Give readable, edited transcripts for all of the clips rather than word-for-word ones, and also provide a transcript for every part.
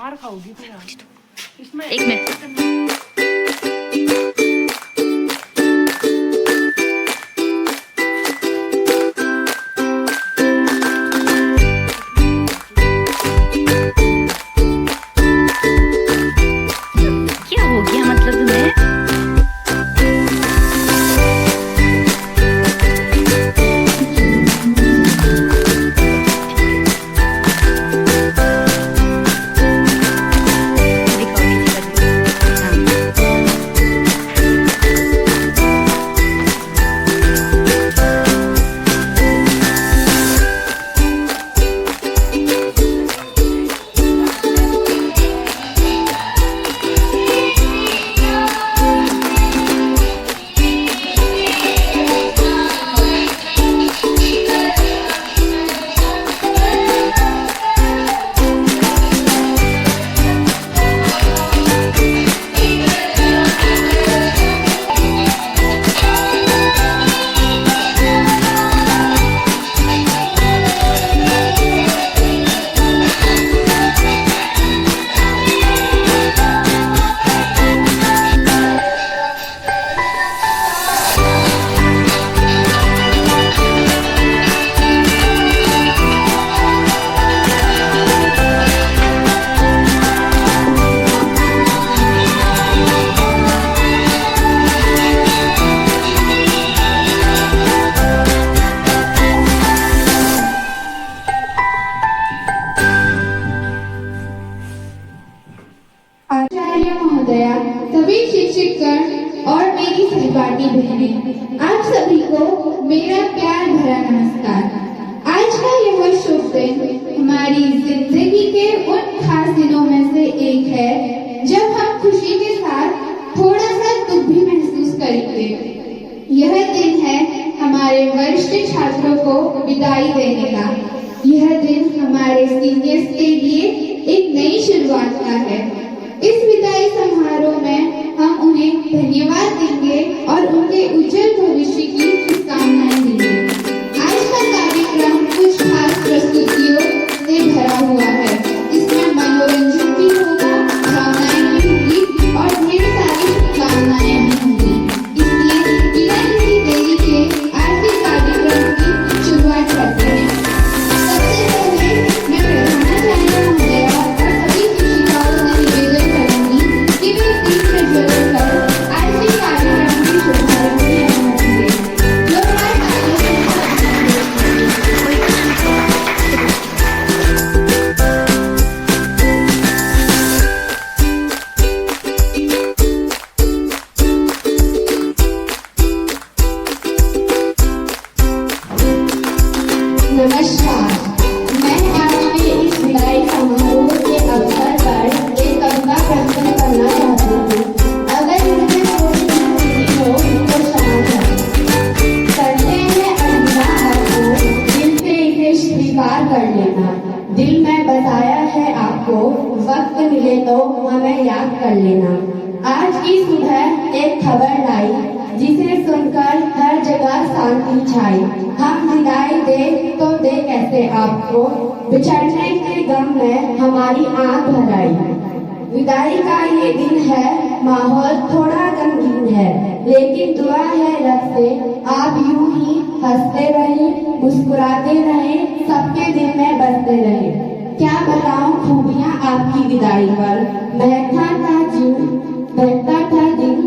मार खाओगी फिर इसमें। एक मिनट, क्या हो गया मतलब तुम्हें? आचार्य महोदया, सभी शिक्षकगण और मेरी सहपाठी बहनें, आप सभी को मेरा प्यार भरा नमस्कार। आज का यह शुभ दिन हमारी जिंदगी के उन खास दिनों में से एक है जब हम खुशी के साथ थोड़ा सा दुख भी महसूस करेंगे। यह दिन है हमारे वरिष्ठ छात्रों को विदाई देने का। यह दिन हमारे सीनियर्स के लिए एक नई शुरुआत का है। इस विदाई समारोह में हम उन्हें धन्यवाद देंगे और उनके उज्जवल भविष्य की शुभकामनाएं देंगे। आज का कार्यक्रम कुछ खास प्रस्तुतियों से भरा हुआ है। इसमें मनोरंजन भी होगा, भावनाएं भी होंगी और ढेर सारी शुभकामनाएं भी होंगी। इसलिए बिना किसी देरी के आज के कार्यक्रम की शुरुआत करते हैं। सबसे पहले मैं प्रधानाचार्य महोदया और सभी शिक्षिकाओं से निवेदन करूंगी कि वे दीप प्रज्वलन कर आज के कार्यक्रम की शुभारंभ में अनुमति दें। जोरदार तालियों से नमस्कार। मैं आपके इस विदाई समारोह के अवसर पर एक कविता प्रस्तुत करना चाहती हूँ। अगर मुझे कोई नहीं हो तो शांत करते हैं अलविदा आपको, दिल से इसे स्वीकार कर लेना। दिल में बताया है आपको, वक्त मिले तो हमें याद कर लेना। आज की सुबह एक खबर लाई जिसे सुनकर हर जगह शांति छाई। हम विदाई दे तो दे कैसे आपको, बिछड़ने के गम में हमारी आंख भर आई। विदाई का ये दिन है, माहौल थोड़ा गमगीन है, लेकिन दुआ है रब से आप यूं ही हंसते रहें, मुस्कुराते रहें, सबके दिल में बसते रहें। क्या बताऊं खूबियां आपकी विदाई पर, महकता था दिन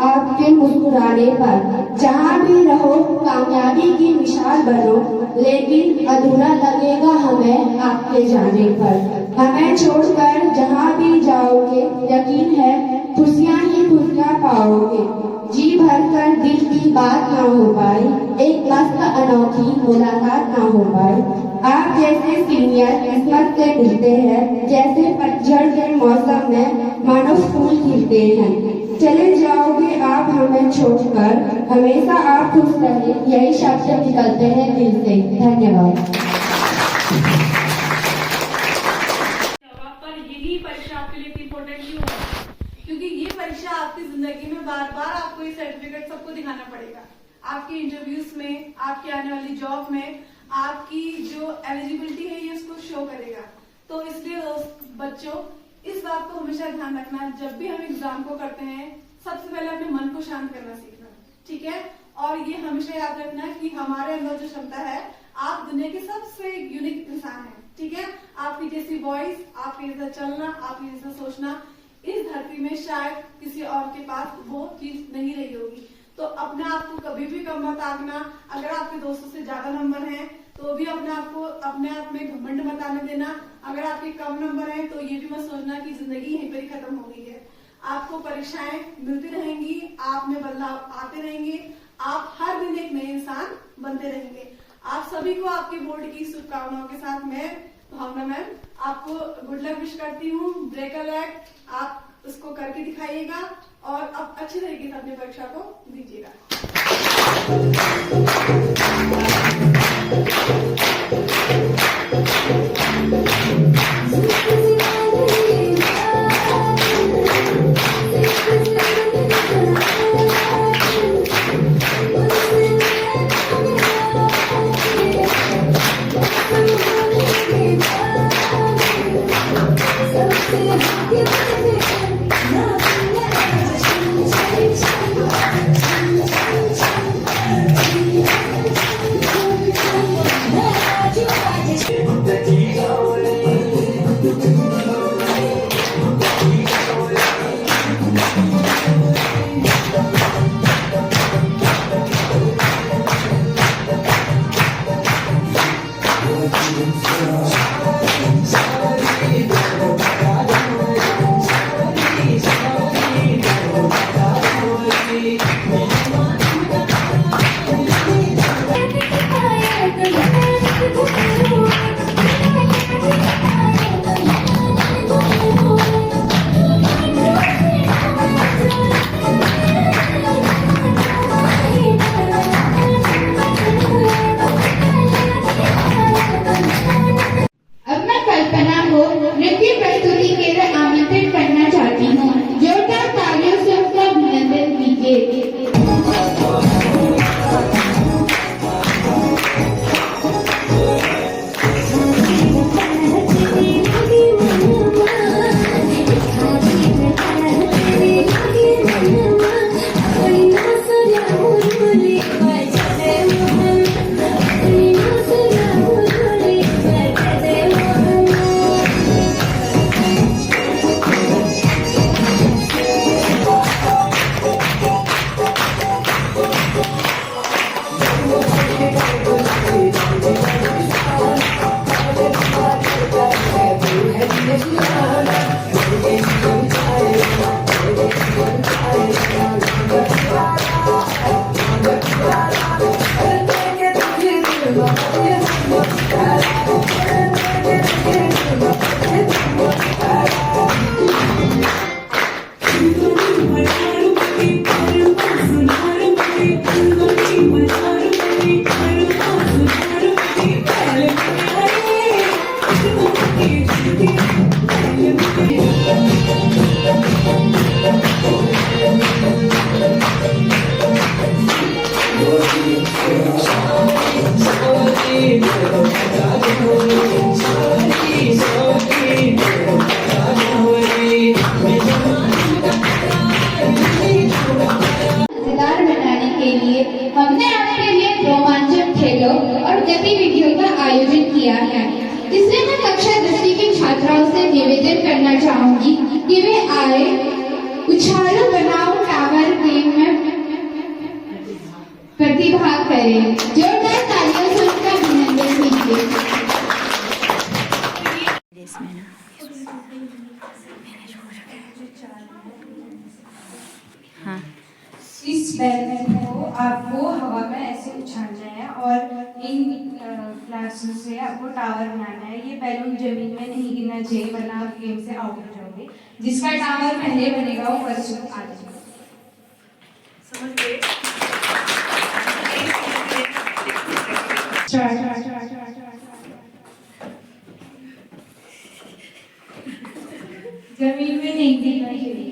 आपके मुस्कुराने पर। जहाँ भी रहो कामयाबी की मिसाल बनो, लेकिन अधूरा लगेगा हमें आपके जाने पर। हमें छोड़कर जहाँ भी जाओगे, यकीन है खुशियाँ ही खुशियाँ पाओगे। जी भरकर दिल की बात ना हो पाई, एक मस्त अनोखी मुलाकात ना हो पाई। आप जैसे सीनियर किस्मत से मिलते हैं, जैसे पतझड़ के मौसम में मानो फूल खिलते हैं। चले जाओगे आप हमें छोड़कर, हमेशा आप खुश रहे, यही शब्द निकलते हैं दिल से। धन्यवाद। पर यही परीक्षा आपके लिए इतनी इम्पोर्टेंट क्यों है? क्योंकि ये परीक्षा आपकी जिंदगी में बार बार आपको ये सर्टिफिकेट सबको दिखाना पड़ेगा। आपके इंटरव्यूज में, आपकी आने वाली जॉब में, आपकी जो एलिजिबिलिटी है ये इसको शो करेगा। तो इसलिए बच्चों, इस बात को हमेशा ध्यान रखना, जब भी हम एग्जाम को करते हैं सबसे पहले अपने मन को शांत करना सीखना, ठीक है। और ये हमेशा याद रखना कि हमारे अंदर जो क्षमता है, आप दुनिया के सबसे यूनिक इंसान हैं, ठीक है। आपकी जैसी वॉइस, आपके जैसा चलना, आपके जैसा सोचना इस धरती में शायद किसी और के पास वो चीज नहीं रही होगी। तो अपने आप को कभी भी कम मत आंकना। अगर आपके दोस्तों से ज्यादा नंबर हैं तो भी अपने आप में घमंड मत आने देना। अगर आपके कम नंबर हैं तो ये भी मत सोचना कि जिंदगी यहीं पर ही खत्म हो गई है। आपको परीक्षाएं मिलती रहेंगी, आप में बदलाव आते रहेंगे, आप हर दिन एक नए इंसान बनते रहेंगे। आप सभी को आपके बोर्ड की शुभकामनाओं के साथ मैं भावना मैम आपको गुड लक विश करती हूँ। ब्रेक अलर्ट, आप उसको करके दिखाइएगा और अब अच्छे तरीके से अपनी परीक्षा को दीजिएगा। हमने आपके लिए रोमांचक खेलों और गतिविधियों का आयोजन किया है, जिसमें मैं कक्षा 10वीं की छात्राओं से निवेदन करना चाहूंगी कि वे आए उछालो बनाओ टावर गेम में प्रतिभाग करें। जोरदार तालियों से उनका अभिनंदन कीजिए। हाँ, इस बैलून को आपको हवा में ऐसे उछालना है और इन फ्लैशों से आपको टावर बनाना है। ये बैलून जमीन में नहीं गिरना चाहिए वरना आप गेम से आउट हो जाओगे। जिसका टावर पहले बनेगा वो फर्स्ट आ जाएगा। समझ गए? जमीन में नहीं गिरना चाहिए।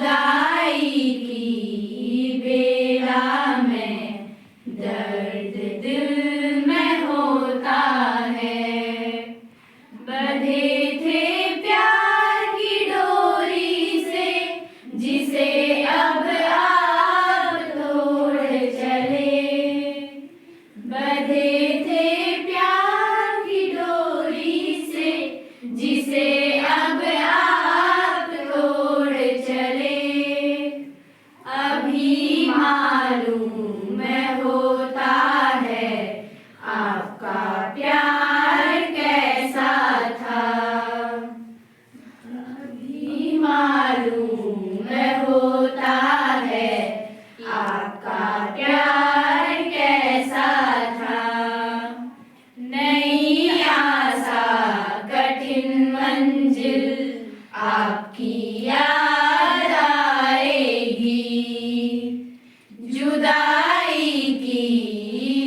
जुदाई की बेला में दर्द दिल में होता है। बंधे थे प्यार की डोरी से जिसे अब आप तोड़ चले। बंधे थे प्यार की डोरी से जिसे अब आप तोड़ चले। अभी मालूम होता है आपका प्यार कैसा था। अभी मालूम होता है आपका प्यार कैसा था। नई आशा कठिन मंजिल आपकी याद आएगी। जुदाई की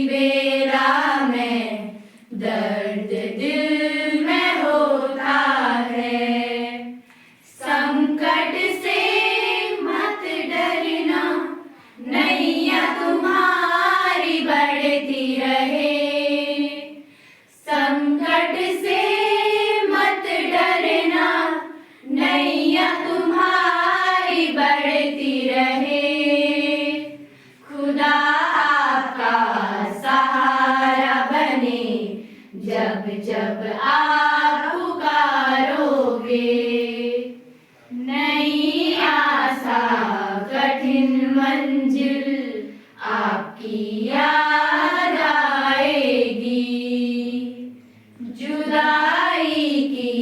बेला में दर्द दिल में होता है। संकट से मत डरना नैया तुम्हारी बढ़ती रहे। संकट से मत डरना नैया तुम्हारी बढ़ती रहे। खुदा आपका सहारा बने जब जब आप पुकारोगे। नई आशा कठिन मंजिल आपकी याद आएगी। जुदाई की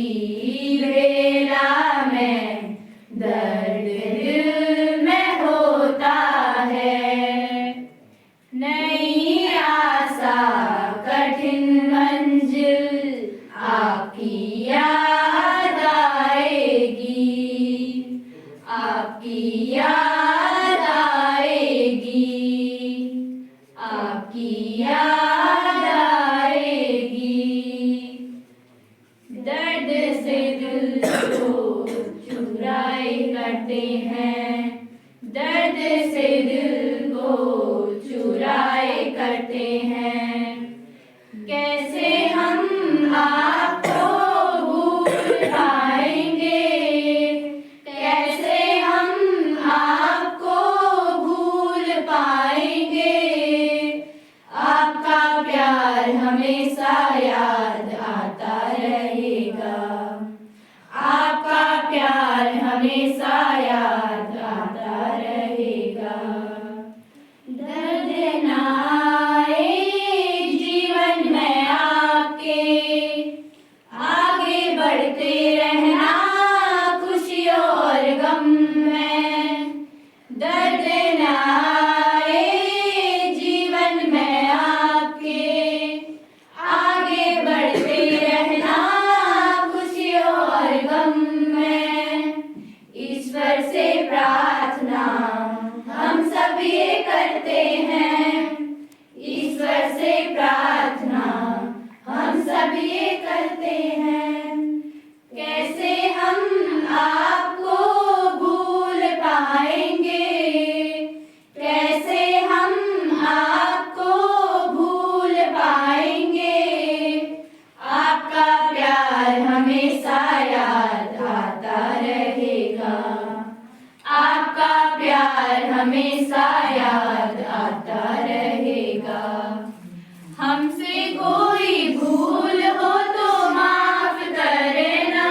बेला में दर्द दिल में होता है। नई आशा कठिन मंजिल आपकी याद आएगी। आपकी याद आएगी। आपकी याद आएगी। दर्द से दिल को चुराए करते हैं। दर्द से दिल को चुराए करते हैं। कैसे हम आपको भूल पाएंगे। कैसे हम आपको भूल पाएंगे। आपका प्यार हमेशा याद आता रहेगा। आपका प्यार हमेशा याद आता रहेगा। दर्द न आए जीवन में आपके। आगे बढ़ते रहना खुशियों और गम में। दर्द न आए जीवन में आपके। आगे बढ़ते रहना खुशियों और गम में। ईश्वर से प्रार्थना हम सब ये करते हैं। ईश्वर से प्रार्थना हम सब ये करते हैं। कैसे हम आपको भूल पाएंगे। कैसे हम आपको भूल पाएंगे। आपका प्यार हमेशा याद आता रहेगा। आपका प्यार हमेशा याद आता रहेगा। हमसे कोई भूल हो तो माफ करना।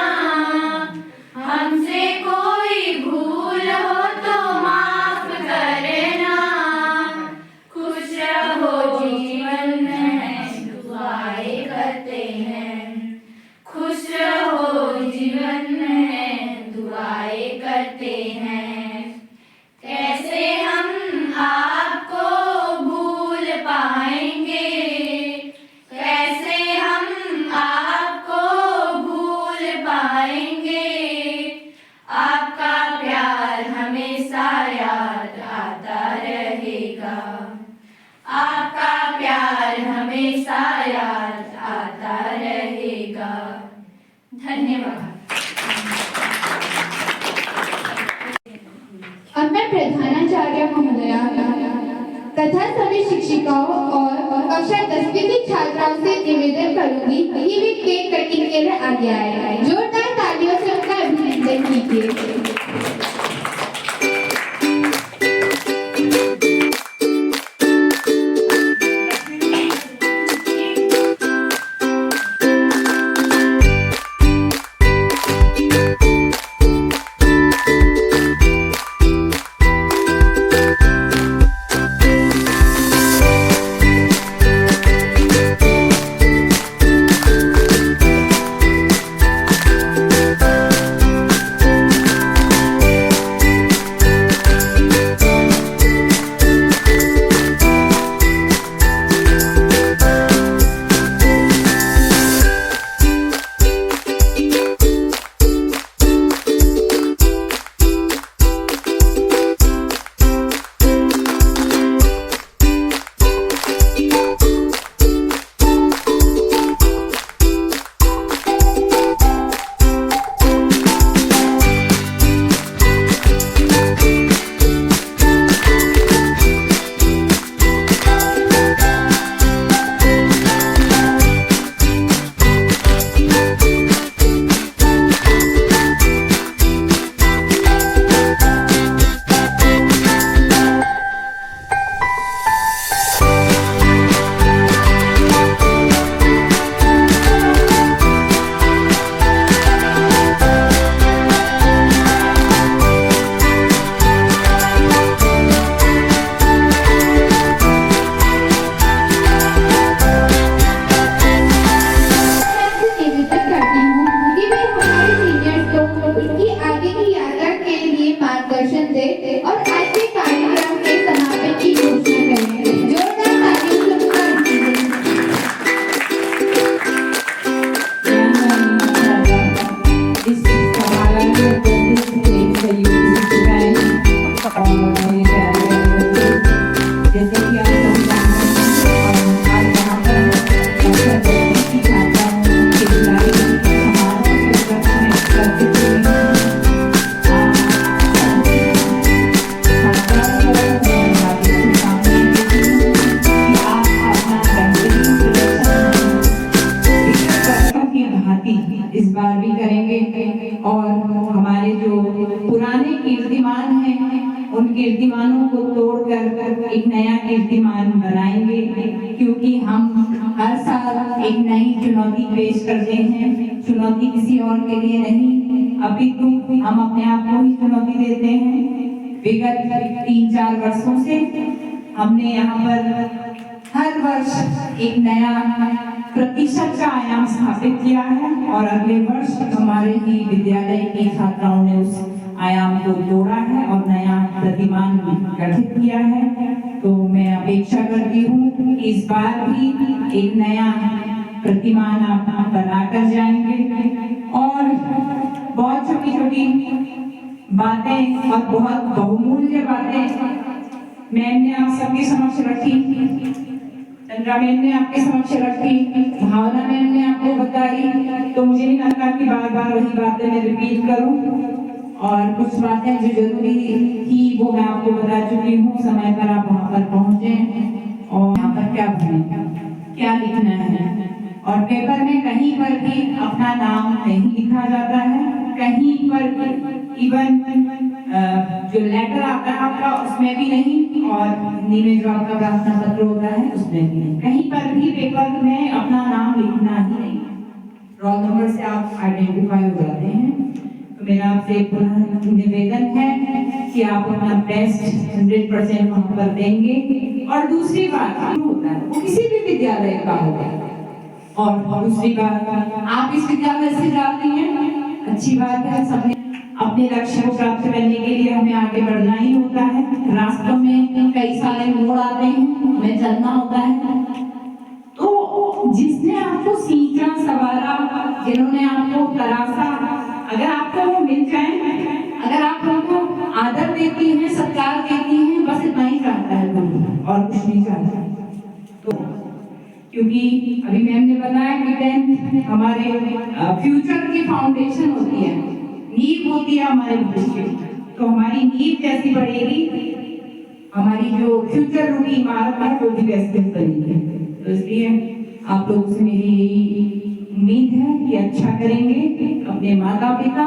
हमसे कोई भूल हो तो माफ करना। खुश रहो जीवन में दुआएं करते हैं। खुश रहो जीवन में दुआएं करते हैं। कैसे हम आपको भूल पाएंगे। कैसे अब मैं प्रधानाचार्य महोदया तथा सभी शिक्षिकाओं और कक्षा 10वीं की छात्राओं से निवेदन करूंगी कि वे केक कटिंग के लिए आगे आए। जोरदार तालियों से उनका अभिनंदन कीजिए। इस बार भी करेंगे और हमारे जो पुराने कीर्तिमान हैं उन कीर्तिमानों को तोड़कर एक नया कीर्तिमान बनाएंगे, क्योंकि हम हर साल एक नई चुनौती पेश करते हैं। चुनौती किसी और के लिए नहीं, अपितु हम अपने आप को ही चुनौती देते हैं। विगत 3-4 वर्षों से हमने यहाँ पर हर वर्ष एक नया प्रतिशत का आयाम स्थापित किया है और अगले वर्ष हमारे ही विद्यालय की छात्राओं ने उस आयाम को तोड़ा है और नया प्रतिमान गठित किया है। तो मैं अपेक्षा करती हूँ कि इस बार भी एक नया प्रतिमान आप बनाकर जाएंगे और बहुत छोटी छोटी बातें और बहुत बहुमूल्य बातें मैम ने आप सबके समक्ष रखी, चंद्रा मैम ने आपके समक्ष रखी, भावना मैम ने आपको बताई। तो मुझे नहीं लगता कि बार बार वही बातें मैं रिपीट करूं और कुछ बातें जो जरूरी थी वो मैं आपको बता चुकी हूँ। समय पर आप वहाँ पर पहुँचे और यहाँ पर क्या भरें, क्या लिखना है। और पेपर में कहीं पर भी अपना नाम नहीं लिखा जाता है, कहीं पर भी इवन जो लेटर आता है आपका उसमें भी नहीं, और हिंदी में जो आपका प्रार्थना पत्र होता है उसमें भी नहीं, कहीं पर भी पेपर में अपना नाम लिखना ही नहीं। रोल नंबर से आप आइडेंटिफाई हो जाते हैं। तो मेरा आपसे पुनः निवेदन है कि आप अपना बेस्ट 100% वहाँ पर देंगे। और दूसरी बात होता है वो किसी भी विद्यालय का होगा, और दूसरी बात आप इस विद्यालय से जाती हैं, अच्छी बात है। सबने अपने लक्ष्य को प्राप्त करने के लिए हमें आगे बढ़ना ही होता है। रास्तों में कई सारे मोड़ आते हैं, हमें चलना होता है। तो जिसने आपको सींचा सवारा, जिन्होंने आपको तराशा, अगर आपको वो मिल जाए, अगर आप उनको आदर देती हैं, सत्कार देती हैं, बस इतना ही चाहता है कोई और कुछ नहीं चाहता। तो क्योंकि अभी मैम ने बताया कि 10th हमारे फ्यूचर की फाउंडेशन होती है, नींव होती है हमारे भविष्य की। तो हमारी नींव जैसी बढ़ेगी, हमारी जो फ्यूचर रूपी इमारत है वो भी वैसे बनेगी। तो इसलिए आप लोगों से मेरी यही उम्मीद है कि अच्छा करेंगे, अपने माता पिता,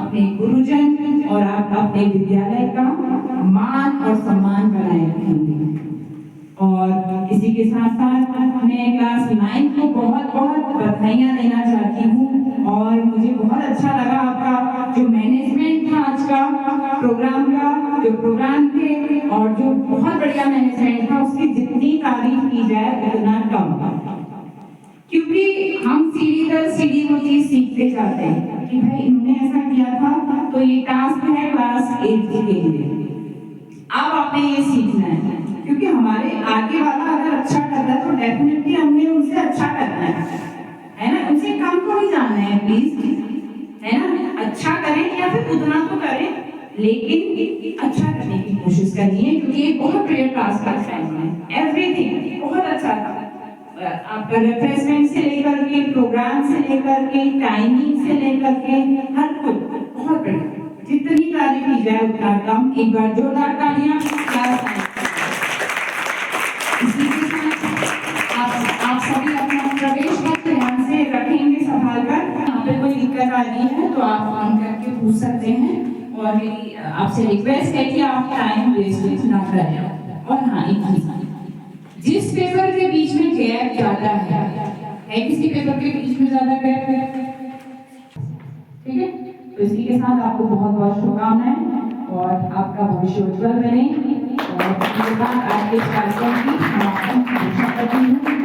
अपने गुरुजन और आप अपने विद्यालय का मान और सम्मान बनाए रखेंगे। और इसी के साथ साथ मैं क्लास 9 को बहुत बहुत बधाइयाँ देना चाहती हूँ। और मुझे बहुत अच्छा लगा आपका जो मैनेजमेंट था आज का प्रोग्राम का, जो प्रोग्राम थे और जो बहुत बढ़िया मैनेजमेंट था, उसकी जितनी तारीफ की जाए उतना कम। क्योंकि हम सीढ़ी दर सीढ़ी वो चीज सीखते जाते हैं कि भाई इन्होंने ऐसा किया था तो ये टास्क है क्लास 8 के लिए, अब आपने ये सीखना है। क्योंकि हमारे आगे वाला अगर अच्छा कर रहा है तो डेफिनेटली हमने उनसे अच्छा करना है ना, उनसे कम को नहीं जाना है प्लीज, है ना। अच्छा करें या फिर उतना तो करें, लेकिन अच्छा करने की कोशिश करिए, क्योंकि ये बहुत रेयर टास्क है। एवरीथिंग बहुत अच्छा था, आपका रिफ्रेशमेंट से लेकर के, प्रोग्राम से लेकर के, टाइमिंग से लेकर के, हर कुछ बहुत बढ़िया। जितनी तारीफ की जाए उतना कम। एक बार जोरदार तालियां। इसी के साथ आप सभी अपना प्रवेश पत्र ध्यान से रखेंगे संभाल कर। यहाँ पे कोई दिक्कत आ रही है तो आप फोन करके पूछ सकते हैं। और मेरी आपसे रिक्वेस्ट है कि आप टाइम वेस्ट ना करें। और हाँ, एक चीज, जिस पेपर के बीच में गैप ज्यादा है किसी पेपर के बीच में ज्यादा गैप है, ठीक है, तो इसी के साथ आपको बहुत बहुत शुभकामनाएं और आपका भविष्य उज्जवल बने। और इसके बाद आज के कार्यक्रम की समापन करती हूँ।